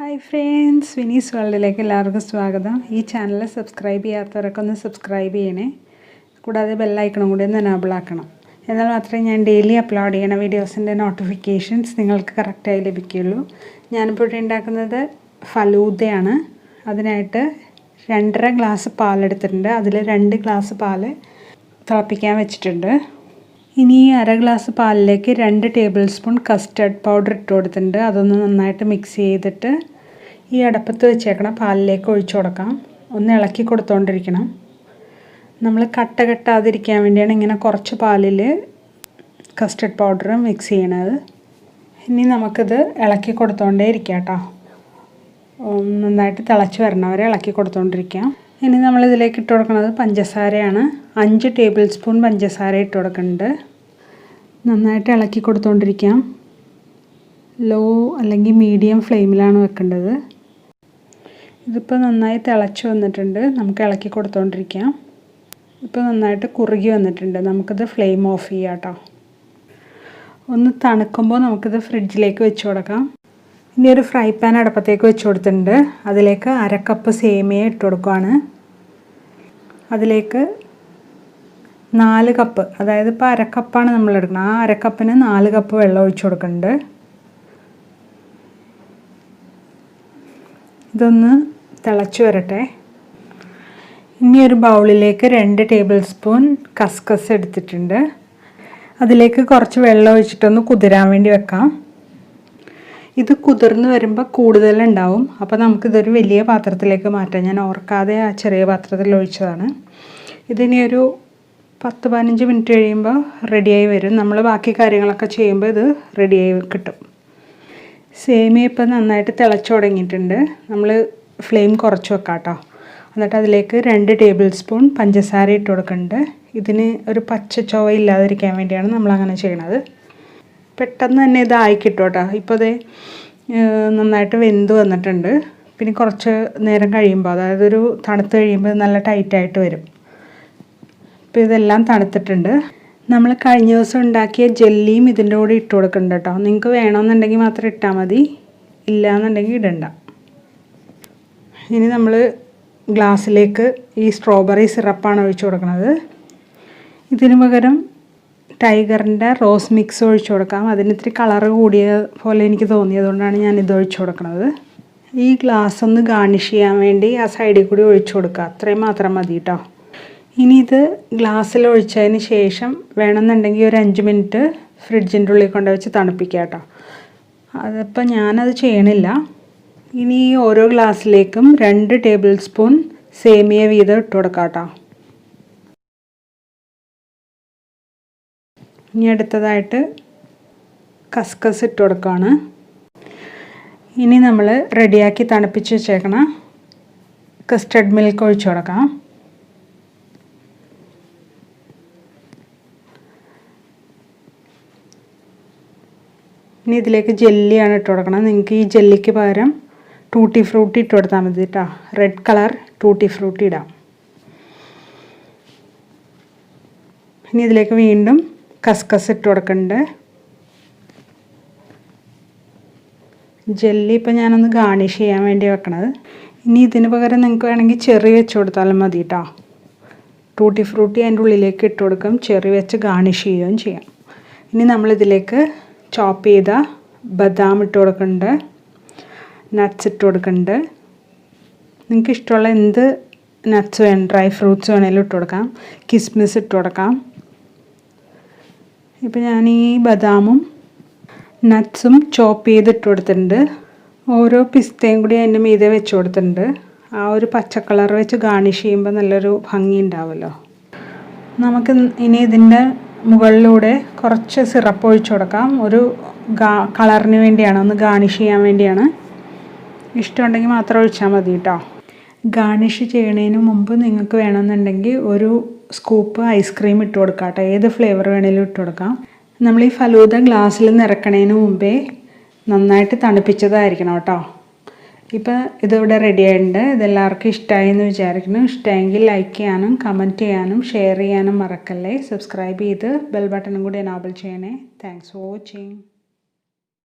Hi friends, Vinees വേൾഡിലേക്ക് എല്ലാവർക്കും സ്വാഗതം. ഈ ചാനൽ സബ്സ്ക്രൈബ് ചെയ്യാത്തവരൊക്കെ ഒന്ന് സബ്സ്ക്രൈബ് ചെയ്യണേ. കൂടാതെ ബെല്ലൈക്കണം കൂടി ഒന്ന് എനേബിൾ ആക്കണം. എന്നാൽ മാത്രമേ ഞാൻ ഡെയിലി അപ്ലോഡ് ചെയ്യണ വീഡിയോസിൻ്റെ നോട്ടിഫിക്കേഷൻസ് നിങ്ങൾക്ക് കറക്റ്റായി ലഭിക്കുകയുള്ളൂ. ഞാനിപ്പോൾ ഇവിടെ ഉണ്ടാക്കുന്നത് ഫലൂദയാണ്. അതിനായിട്ട് 2.5 ഗ്ലാസ് പാലെടുത്തിട്ടുണ്ട്. അതിൽ 2 ഗ്ലാസ് പാൽ തിളപ്പിക്കാൻ വെച്ചിട്ടുണ്ട്. ഇനി ഈ 1/2 ഗ്ലാസ് പാലിലേക്ക് 2 ടേബിൾ സ്പൂൺ കസ്റ്റർഡ് പൗഡർ ഇട്ട് കൊടുത്തിട്ടുണ്ട്. അതൊന്ന് നന്നായിട്ട് മിക്സ് ചെയ്തിട്ട് ഈ അടപ്പത്ത് വെച്ചേക്കണം പാലിലേക്ക് ഒഴിച്ചു കൊടുക്കാം. ഒന്ന് ഇളക്കി കൊടുത്തുകൊണ്ടിരിക്കണം. നമ്മൾ കട്ട കെട്ടാതിരിക്കാൻ വേണ്ടിയാണ് ഇങ്ങനെ കുറച്ച് പാലിൽ കസ്റ്റർഡ് പൗഡർ മിക്സ് ചെയ്യണത്. ഇനി നമുക്കിത് ഇളക്കി കൊടുത്തുകൊണ്ടേ ഇരിക്കാം കേട്ടോ. നന്നായിട്ട് തിളച്ച് വരണവരെ ഇളക്കി കൊടുത്തുകൊണ്ടിരിക്കാം. ഇനി നമ്മളിതിലേക്ക് ഇട്ട് കൊടുക്കുന്നത് പഞ്ചസാരയാണ്. 5 ടേബിൾ സ്പൂൺ പഞ്ചസാര ഇട്ട് കൊടുക്കുന്നുണ്ട്. നന്നായിട്ട് ഇളക്കി കൊടുത്തുകൊണ്ടിരിക്കാം. ലോ അല്ലെങ്കിൽ മീഡിയം ഫ്ലെയിമിലാണ് വെക്കേണ്ടത്. ഇതിപ്പോൾ നന്നായി തിളച്ച് വന്നിട്ടുണ്ട്. നമുക്ക് ഇളക്കി കൊടുത്തുകൊണ്ടിരിക്കാം. ഇപ്പോൾ നന്നായിട്ട് കുറുകി വന്നിട്ടുണ്ട്. നമുക്കിത് ഫ്ലെയിം ഓഫ് ചെയ്യാം കേട്ടോ. ഒന്ന് തണുക്കുമ്പോൾ നമുക്കിത് ഫ്രിഡ്ജിലേക്ക് വെച്ച് കൊടുക്കാം. ഇനി ഒരു ഫ്രൈ പാൻ അടുപ്പത്തേക്ക് വെച്ച് കൊടുത്തിട്ടുണ്ട്. അതിലേക്ക് 1/2 കപ്പ് സേമിയ ഇട്ട് കൊടുക്കുകയാണ്. അതിലേക്ക് 4 കപ്പ്, അതായത് ഇപ്പോൾ 1/2 കപ്പാണ് നമ്മൾ എടുക്കുന്നത്. ആ 1/2 കപ്പിന് 4 കപ്പ് വെള്ളം ഒഴിച്ച് കൊടുക്കുന്നുണ്ട്. ഇതൊന്ന് തിളച്ച് വരട്ടെ. ഇനി ഒരു ബൗളിലേക്ക് 2 ടേബിൾ സ്പൂൺ കസ്കസ് എടുത്തിട്ടുണ്ട്. അതിലേക്ക് കുറച്ച് വെള്ളം ഒഴിച്ചിട്ടൊന്ന് കുതിരാൻ വേണ്ടി വെക്കാം. ഇത് കുതിർന്ന് വരുമ്പോൾ കൂടുതലുണ്ടാവും. അപ്പോൾ നമുക്കിതൊരു വലിയ പാത്രത്തിലേക്ക് മാറ്റാം. ഞാൻ ഓർക്കാതെ ആ ചെറിയ പാത്രത്തിൽ ഒഴിച്ചതാണ്. ഇതിനി ഒരു 10-15 മിനിറ്റ് കഴിയുമ്പോൾ റെഡിയായി വരും. നമ്മൾ ബാക്കി കാര്യങ്ങളൊക്കെ ചെയ്യുമ്പോൾ ഇത് റെഡിയായി കിട്ടും. സേമിയ ഇപ്പം നന്നായിട്ട് തിളച്ച് തുടങ്ങിയിട്ടുണ്ട്. നമ്മൾ ഫ്ലെയിം കുറച്ച് വെക്കാം കേട്ടോ. എന്നിട്ട് അതിലേക്ക് 2 ടേബിൾ സ്പൂൺ പഞ്ചസാര ഇട്ട് കൊടുക്കുന്നുണ്ട്. ഇതിന് ഒരു പച്ച ചുവ ഇല്ലാതിരിക്കാൻ വേണ്ടിയാണ് നമ്മളങ്ങനെ ചെയ്യണത്. പെട്ടെന്ന് തന്നെ ഇതായി കിട്ടും കേട്ടോ. ഇപ്പോൾ ഇത് നന്നായിട്ട് വെന്ത് വന്നിട്ടുണ്ട്. പിന്നെ കുറച്ച് നേരം കഴിയുമ്പോൾ, അതായത് ഒരു തണുത്ത് കഴിയുമ്പോൾ നല്ല ടൈറ്റായിട്ട് വരും. ഇപ്പോൾ ഇതെല്ലാം തണുത്തിട്ടുണ്ട്. നമ്മൾ കഴിഞ്ഞ ദിവസം ഉണ്ടാക്കിയ ജെല്ലിയും ഇതിൻ്റെ കൂടെ ഇട്ട് കൊടുക്കുന്നുണ്ട് കേട്ടോ. നിങ്ങൾക്ക് വേണമെന്നുണ്ടെങ്കിൽ മാത്രം ഇട്ടാൽ മതി, ഇല്ലയെന്നുണ്ടെങ്കിൽ ഇടണ്ട. ഇനി നമ്മൾ ഗ്ലാസ്സിലേക്ക് ഈ സ്ട്രോബെറി സിറപ്പാണ് ഒഴിച്ചു കൊടുക്കുന്നത്. ഇതിന് പകരം ടൈഗറിൻ്റെ റോസ് മിക്സ് ഒഴിച്ചു കൊടുക്കാം. അതിന് ഇത്തിരി കളറ് കൂടിയ പോലെ എനിക്ക് തോന്നിയതുകൊണ്ടാണ് ഞാൻ ഇത് ഒഴിച്ചു കൊടുക്കുന്നത്. ഈ ഗ്ലാസ് ഒന്ന് ഗാർണിഷ് ചെയ്യാൻ വേണ്ടി ആ സൈഡിൽ കൂടി ഒഴിച്ചു കൊടുക്കുക. അത്രയും മാത്രം മതി കേട്ടോ. ഇനി ഇത് ഗ്ലാസ്സിൽ ഒഴിച്ചതിന് ശേഷം വേണമെന്നുണ്ടെങ്കിൽ ഒരു 5 മിനിറ്റ് ഫ്രിഡ്ജിൻ്റെ ഉള്ളിൽ കൊണ്ട് വെച്ച് തണുപ്പിക്കുക കേട്ടോ. അതിപ്പോൾ ഞാനത് ചെയ്യണില്ല. ഇനി ഓരോ ഗ്ലാസ്സിലേക്കും 2 ടേബിൾ സ്പൂൺ സേമിയ വീതം ഇട്ട് കൊടുക്കാം കേട്ടോ. ഇനി അടുത്തതായിട്ട് കസ്കസ് ഇട്ട് കൊടുക്കുകയാണ്. ഇനി നമ്മൾ റെഡിയാക്കി തണുപ്പിച്ച് വെച്ചേക്കണ കസ്റ്റർഡ് മിൽക്ക് ഒഴിച്ചു കൊടുക്കാം. ഇനി ഇതിലേക്ക് ജെല്ലിയാണ് ഇട്ട് കൊടുക്കണം. നിങ്ങൾക്ക് ഈ ജെല്ലിക്ക് പകരം ടൂട്ടി ഫ്രൂട്ടി ഇട്ട് കൊടുത്താൽ മതി കേട്ടോ. റെഡ് കളർ ടൂട്ടി ഫ്രൂട്ടി ഇടാം. ഇനി ഇതിലേക്ക് വീണ്ടും കസ്കസ് ഇട്ട് കൊടുക്കുന്നുണ്ട്. ജെല്ലി ഇപ്പോൾ ഞാനൊന്ന് ഗാർണിഷ് ചെയ്യാൻ വേണ്ടി വെക്കണത്. ഇനി ഇതിന് പകരം നിങ്ങൾക്ക് വേണമെങ്കിൽ ചെറി വെച്ച് കൊടുത്താലും മതി കേട്ടോ. ടൂട്ടി ഫ്രൂട്ടി അതിൻ്റെ ഉള്ളിലേക്ക് ഇട്ട് കൊടുക്കും. ചെറി വെച്ച് ഗാർണിഷ് ചെയ്യുകയും ചെയ്യാം. ഇനി നമ്മളിതിലേക്ക് ചോപ്പ് ചെയ്ത ബദാം ഇട്ട് കൊടുക്കുന്നുണ്ട്. നട്ട്സ് ഇട്ട് കൊടുക്കുന്നുണ്ട്. നിങ്ങൾക്ക് ഇഷ്ടമുള്ള എന്ത് നട്ട്സ് വേണം, ഡ്രൈ ഫ്രൂട്ട്സ് വേണമെങ്കിലും ഇട്ട് കൊടുക്കാം. കിസ്മിസ് ഇട്ട് കൊടുക്കാം. ഇപ്പോൾ ഞാൻ ഈ ബദാമും നട്ട്സും ചോപ്പ് ചെയ്തിട്ട് കൊടുത്തിട്ടുണ്ട്. ഓരോ പിസ്തയും കൂടി അതിൻ്റെ മീതെ വെച്ച് കൊടുത്തിട്ടുണ്ട്. ആ ഒരു പച്ച കളർ വെച്ച് ഗാർണിഷ് ചെയ്യുമ്പോൾ നല്ലൊരു ഭംഗി ഉണ്ടാവുമല്ലോ. നമുക്ക് ഇനി ഇതിൻ്റെ മുകളിലൂടെ കുറച്ച് സിറപ്പ് ഒഴിച്ച് കൊടുക്കാം. ഒരു കളറിന് വേണ്ടിയാണ്, ഒന്ന് ഗാർണിഷ് ചെയ്യാൻ വേണ്ടിയാണ്. ഇഷ്ടമുണ്ടെങ്കിൽ മാത്രം ഒഴിച്ചാൽ മതി കേട്ടോ. ഗാർണിഷ് ചെയ്യണതിന് മുമ്പ് നിങ്ങൾക്ക് വേണമെന്നുണ്ടെങ്കിൽ ഒരു സ്കൂപ്പ് ഐസ്ക്രീം ഇട്ട് കൊടുക്കാം കേട്ടോ. ഏത് ഫ്ലേവർ വേണമെങ്കിലും ഇട്ട് കൊടുക്കാം. നമ്മൾ ഈ ഫലൂദ ഗ്ലാസ്സിൽ നിറക്കണതിന് മുമ്പേ നന്നായിട്ട് തണുപ്പിച്ചതായിരിക്കണം കേട്ടോ. ഇപ്പോൾ ഇതിവിടെ റെഡി ആയിട്ടുണ്ട്. ഇതെല്ലാവർക്കും ഇഷ്ടമായി എന്ന് വിചാരിക്കുന്നു. ഇഷ്ടമെങ്കിൽ ലൈക്ക് ചെയ്യാനും കമൻറ്റ് ചെയ്യാനും ഷെയർ ചെയ്യാനും മറക്കല്ലേ. സബ്സ്ക്രൈബ് ചെയ്ത് ബെൽ ബട്ടണും കൂടി എനേബിൾ ചെയ്യണേ. Thanks for watching.